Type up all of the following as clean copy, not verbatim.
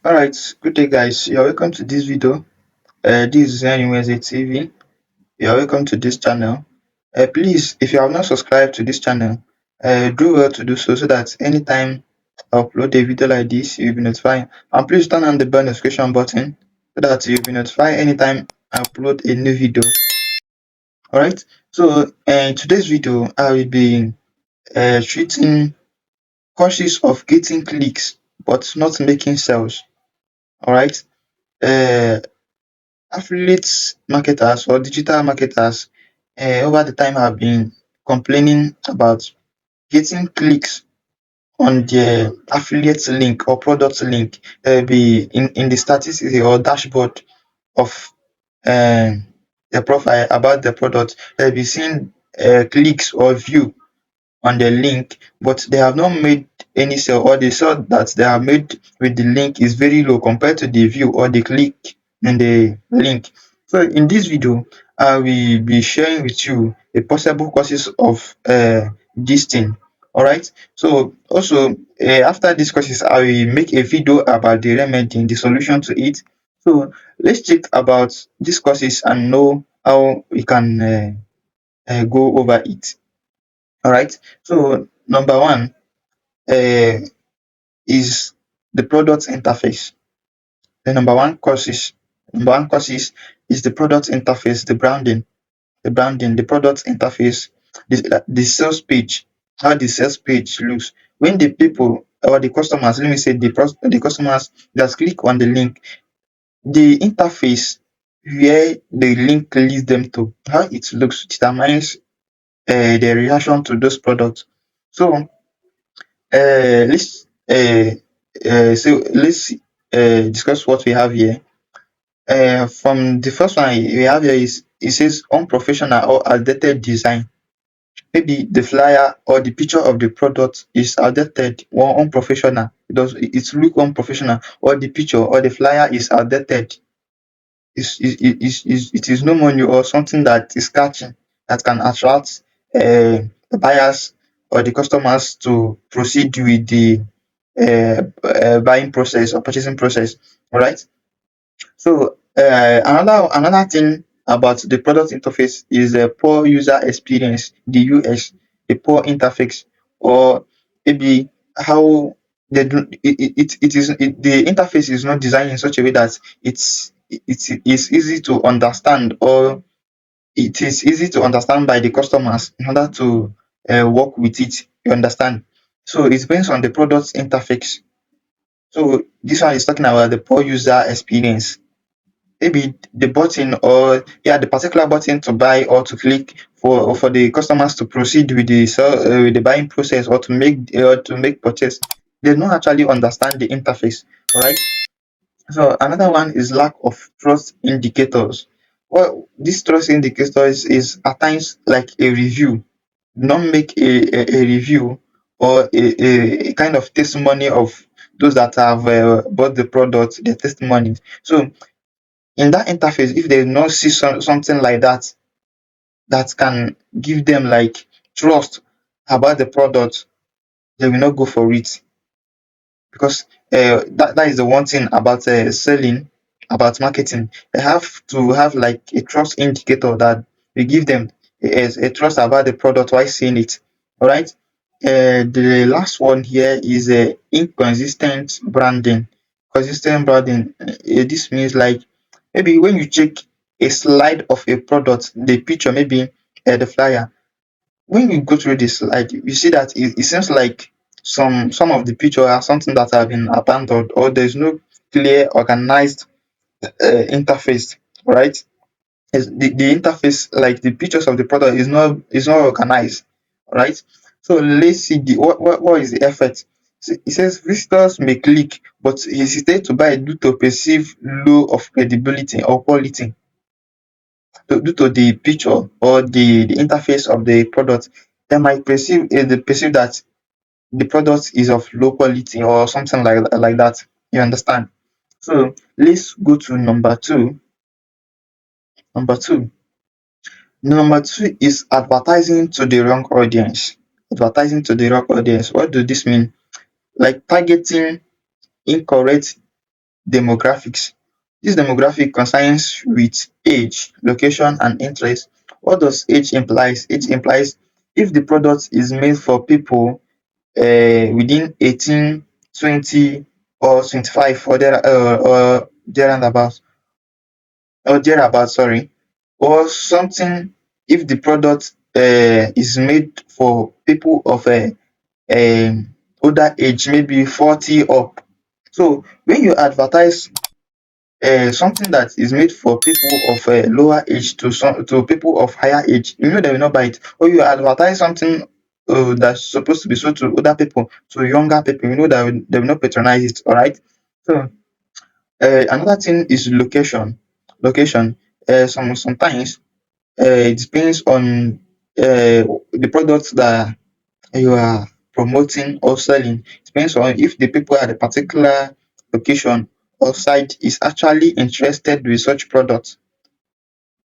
Alright, good day guys. You're welcome to this video. This is Wednesday TV. You're welcome to this channel. Please, if you have not subscribed to this channel, do well to do so that anytime I upload a video like this, you'll be notified. And please turn on the bell notification button so that you'll be notified anytime I upload a new video. Alright, so in today's video, I will be treating causes of getting clicks but not making sales. Alright. Uh, Affiliate marketers or digital marketers over the time have been complaining about getting clicks on their affiliate link or product link. Be in the statistics or dashboard of their profile about the product. They'll be seeing clicks or view on the link, but they have not made any sale, or the sale that they have made with the link is very low compared to the view or the click in the link. So in this video, I will be sharing with you the possible causes of this thing. All right. So also after this causes, I will make a video about the remedy, the solution to it. So let's check about these causes and know how we can go over it. All right. So number one uh, is the product interface. The number one causes is the product interface, the product interface, the sales page, how the sales page looks. When the people or the customers, let me say the customers that click on the link, the interface where the link leads them to, how it looks determines the reaction to those products. So let's discuss what we have here. From the first one we have here is it says unprofessional or outdated design. Maybe the flyer or the picture of the product is outdated or unprofessional. It look unprofessional, or the picture or the flyer is outdated. It is no more new or something that is catching, that can attract the buyers or the customers to proceed with the buying process or purchasing process. All right. So another thing about the product interface is a poor user experience, the US, the poor interface, or maybe how they do the interface is not designed in such a way that it's easy to understand, or it is easy to understand by the customers in order to work with it. You understand? So it depends on the product interface. So this one is talking about the poor user experience. Maybe the button, or yeah, the particular button to buy or to click for the customers to proceed with with the buying process, or to make purchase, they don't actually understand the interface. All right. So another one is lack of trust indicators. Well, this trust indicators is at times like a review. Not make a review or a kind of testimony of those that have bought the product, their testimonies. So in that interface, if they not see something like that that can give them like trust about the product, they will not go for it. Because that is the one thing about selling, about marketing. They have to have like a trust indicator that will give them a trust about the product while seeing it. All right. The last one here is inconsistent branding. Consistent branding. This means like maybe when you check a slide of a product, the picture, maybe the flyer, when you go through the slide, you see that it seems like some of the picture are something that have been abandoned, or there's no clear organized interface, right? The interface, like the pictures of the product, is not organized, right? So let's see what is the effect. So it says visitors may click but hesitate to buy due to perceived low of credibility or quality, due to the picture or the interface of the product. They might perceive that the product is of low quality or something like that. You understand? So let's go to number two. Number two. Number two is advertising to the wrong audience. Advertising to the wrong audience. What does this mean? Like targeting incorrect demographics. This demographic concerns with age, location, and interest. What does age implies? Age implies if the product is made for people within 18, 20, or 25 or thereabout, sorry, or something if the product is made for people of older age, maybe 40 up. So when you advertise something that is made for people of lower age to people of higher age, you know they will not buy it. Or you advertise something that's supposed to be sold to older people to younger people, you know that they will not patronize it. All right. So another thing is location. Location. Sometimes it depends on the products that you are promoting or selling. It depends on if the people at a particular location or site is actually interested with such product.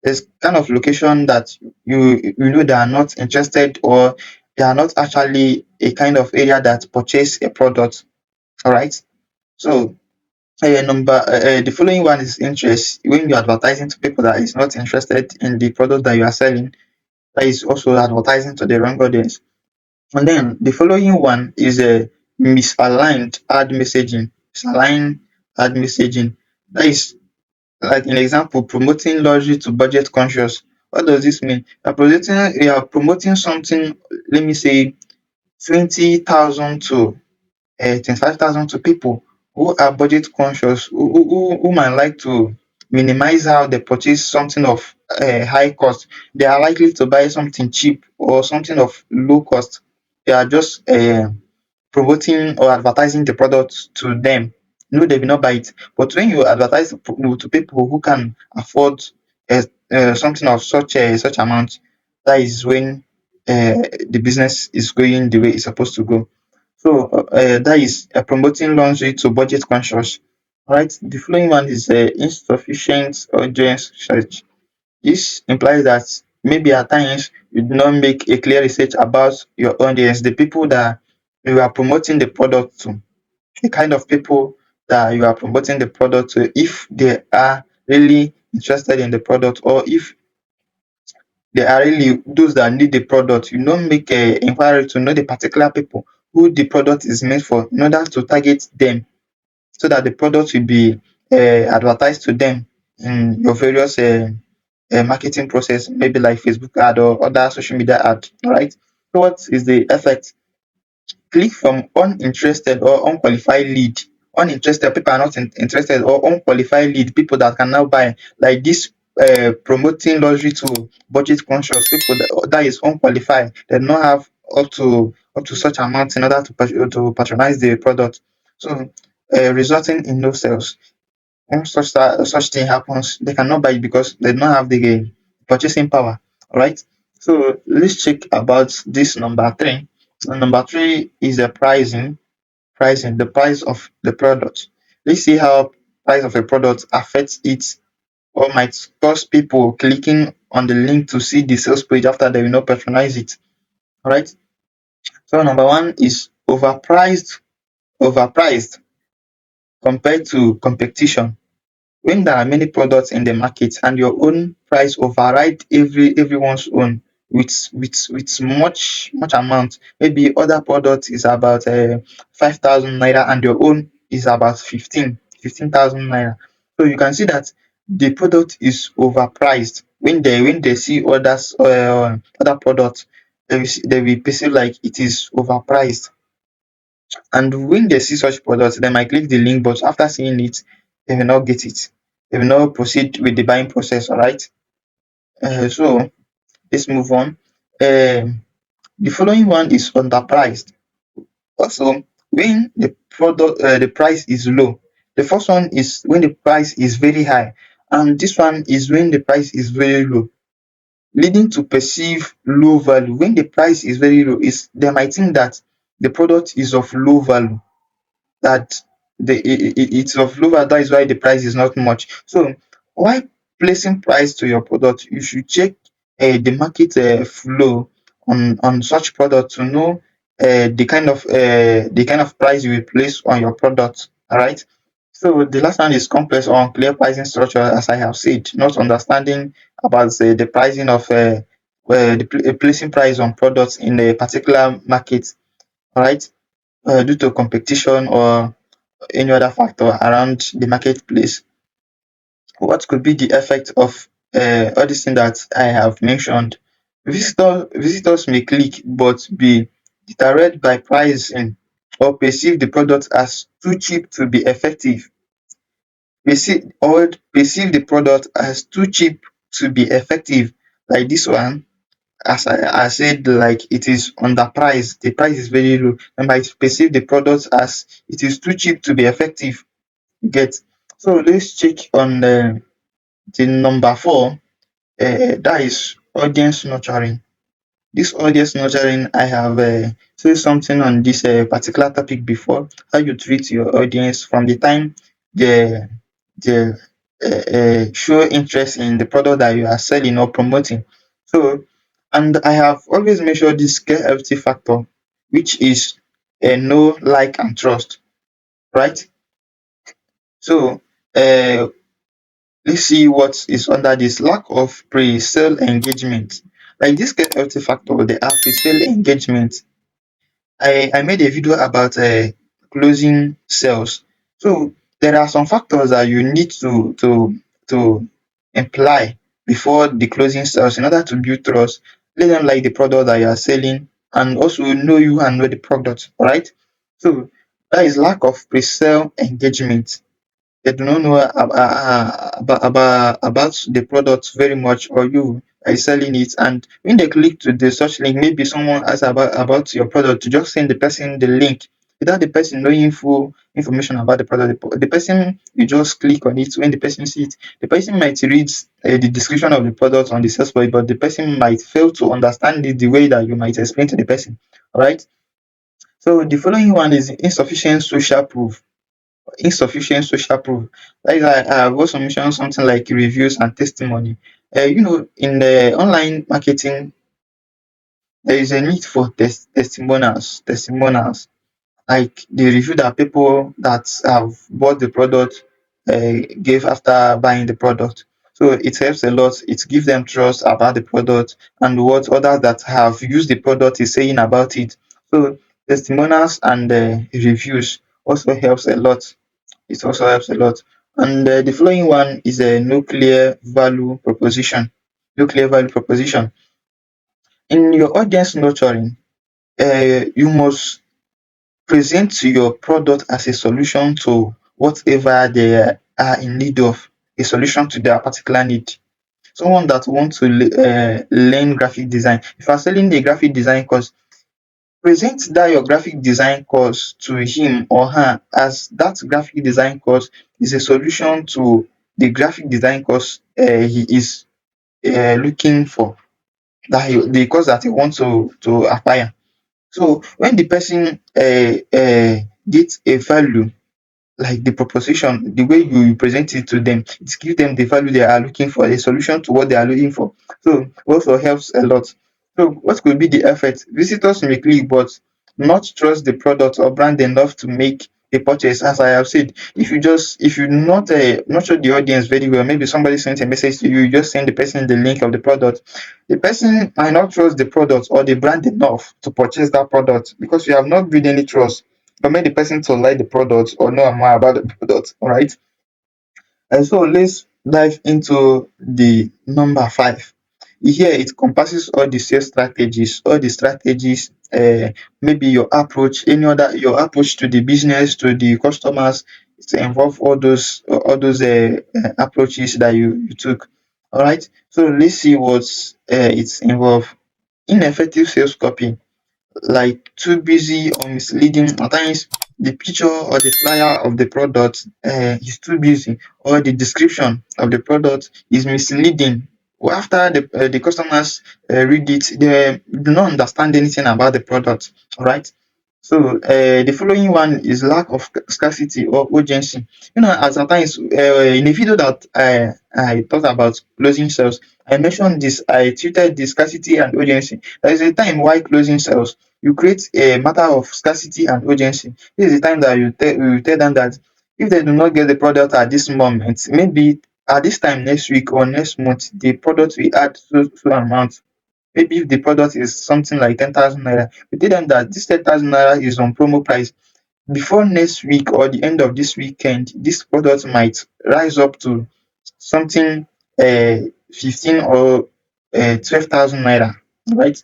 There's kind of location that you know they are not interested, or they are not actually a kind of area that purchase a product. All right. So the following one is interest. When you're advertising to people that is not interested in the product that you are selling, that is also advertising to the wrong audience. And then the following one is a misaligned ad messaging. Misaligned ad messaging. That is like an example, promoting luxury to budget conscious. What does this mean? You are promoting something, let me say 20,000 to 25,000 to people who are budget conscious, who might like to minimize how they purchase something of high cost. They are likely to buy something cheap or something of low cost. They are just promoting or advertising the product to them. No, they will not buy it. But when you advertise to people who can afford something of such amount, that is when the business is going the way it's supposed to go. So that is promoting laundry to budget conscious. Right. The following one is insufficient audience search. This implies that maybe at times you do not make a clear research about your audience, the people that you are promoting the product to, the kind of people that you are promoting the product to, if they are really interested in the product, or if they are really those that need the product. You don't make a inquiry to know the particular people who the product is meant for in order to target them, so that the product will be advertised to them in your various marketing process, maybe like Facebook ad or other social media ad. All right. So what is the effect? Click from uninterested or unqualified lead. Uninterested people are not interested, or unqualified lead, people that can now buy, like this promoting luxury to budget conscious people that is unqualified. They do not have up to such amount in order to patronize the product. So resulting in no sales. When such thing happens, they cannot buy it because they don't have the purchasing power. All right. So let's check about this number three. Number three is the pricing. Pricing, the price of the product. Let's see how price of a product affects it, or might cause people clicking on the link to see the sales page after they will not patronize it. All right. So number one is overpriced. Overpriced compared to competition. When there are many products in the market and your own price override everyone's own with much amount, maybe other product is about 5,000 naira and your own is about 15,000 naira. So you can see that the product is overpriced. When they see other products, they will perceive like it is overpriced. And when they see such products, they might click the link, but after seeing it, they will not get it. They will not proceed with the buying process. All right. So let's move on. The following one is underpriced. Also, when the price is low. The first one is when the price is very high, and this one is when the price is very low, leading to perceive low value. When the price is very low, is they might think that the product is of low value, that it's of lower, that is why the price is not much. So while placing price to your product, you should check the market flow on such product to know the kind of price you will place on your product. All right. So the last one is complex or unclear pricing structure, as I have said, not understanding about the pricing of placing price on products in a particular market, right? Due to competition or any other factor around the marketplace. What could be the effect of all these things that I have mentioned? Visitors may click but be deterred by pricing or perceive the product as too cheap to be effective. Perceive the product as too cheap to be effective. Like this one, as I said, like it is underpriced. The price is very low. And I perceive the product as it is too cheap to be effective. You get. So let's check on the number four. That is audience nurturing. This audience nurturing, I have said something on this particular topic before. How you treat your audience from the time they show interest in the product that you are selling or promoting. So, and I have always measured this KFT factor, which is know, like, and trust, right? So, uh, let's see what is under this lack of pre-sale engagement. Like this KFT factor, the are pre-sale engagement. I made a video about closing sales. So there are some factors that you need to imply before the closing sales in order to build trust. Let them like the product that you are selling and also know you and know the product, right? So that is lack of pre-sale engagement. They do not know about the product very much, or you are selling it. And when they click to the search link, maybe someone asks about your product, to just send the person the link without the person knowing full information about the product. The person you just click on it. When the person sees it, the person might read the description of the product on the search bar, but the person might fail to understand it the way that you might explain to the person. All right. So the following one is insufficient social proof. Insufficient social proof. That is why I have also mentioned something like reviews and testimony. In the online marketing, there is a need for testimonials, like the review that people that have bought the product gave after buying the product. So it helps a lot. It gives them trust about the product and what others that have used the product is saying about it. So testimonials and reviews also helps a lot. It also helps a lot. And the following one is a nuclear value proposition. Nuclear value proposition. In your audience nurturing, you must present your product as a solution to whatever they are in need of, a solution to their particular need. Someone that wants to learn graphic design. If you are selling a graphic design course, present that your graphic design course to him or her as that graphic design course is a solution to the graphic design course he is looking for, the course that he wants to acquire. So when the person gets a value, like the proposition, the way you present it to them, it gives them the value they are looking for, a solution to what they are looking for. So it also helps a lot. So what could be the effect? Visitors may click but not trust the product or brand enough to make a purchase. As I have said, if you not show the audience very well, maybe somebody sent a message to you, you just send the person the link of the product. The person might not trust the product or the brand enough to purchase that product because you have not built any trust. But make the person to like the product or know more about the product. All right. And so let's dive into the number five. Here it encompasses all the sales strategies, all the strategies, maybe your approach, any other your approach to the business, to the customers. It involve all those approaches that you took. All right. So let's see what's it's involved. Ineffective sales copy, like too busy or misleading. At times the picture or the flyer of the product is too busy, or the description of the product is misleading. Well, after the customers read it, they do not understand anything about the product. All right. So the following one is lack of scarcity or urgency. As sometimes in a video that I talked about closing sales, I mentioned this. I treated the scarcity and urgency. There is a time why closing sales, you create a matter of scarcity and urgency. This is the time that you tell them that If they do not get the product at this moment, maybe at this time next week or next month, the product will add so amount. Maybe if the product is something like 10,000 naira, we tell them that this 10,000 naira is on promo price. Before next week or the end of this weekend, this product might rise up to something 15 or 12,000 naira, right?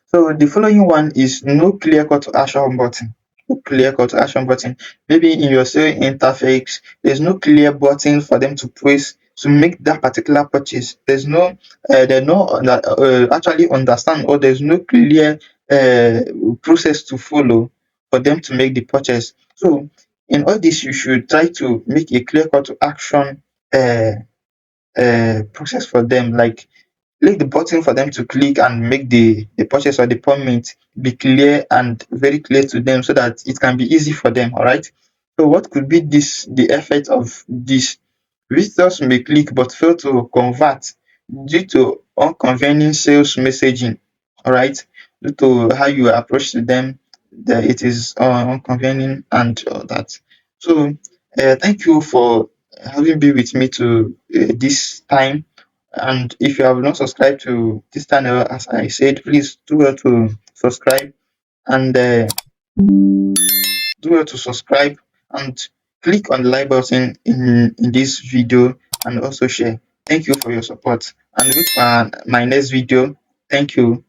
So the following one is no clear call to action button. No clear call to action button. Maybe in your sale interface, there's no clear button for them to press to make that particular purchase. They no actually understand, or there's no clear uh, process to follow for them to make the purchase. So in all this, you should try to make a clear call to action uh, process for them, like click the button for them to click and make the purchase or the payment be clear and very clear to them so that it can be easy for them. All right. So what could be the effect of this? Visitors may click but fail to convert due to unconvenient sales messaging. All right. Due to how you approach to them, that it is unconvenient and all that. So thank you for having been with me to this time. And if you have not subscribed to this channel, as I said, please do well to subscribe and do well to subscribe and click on the like button in this video and also share. Thank you for your support and wait for my next video. Thank you.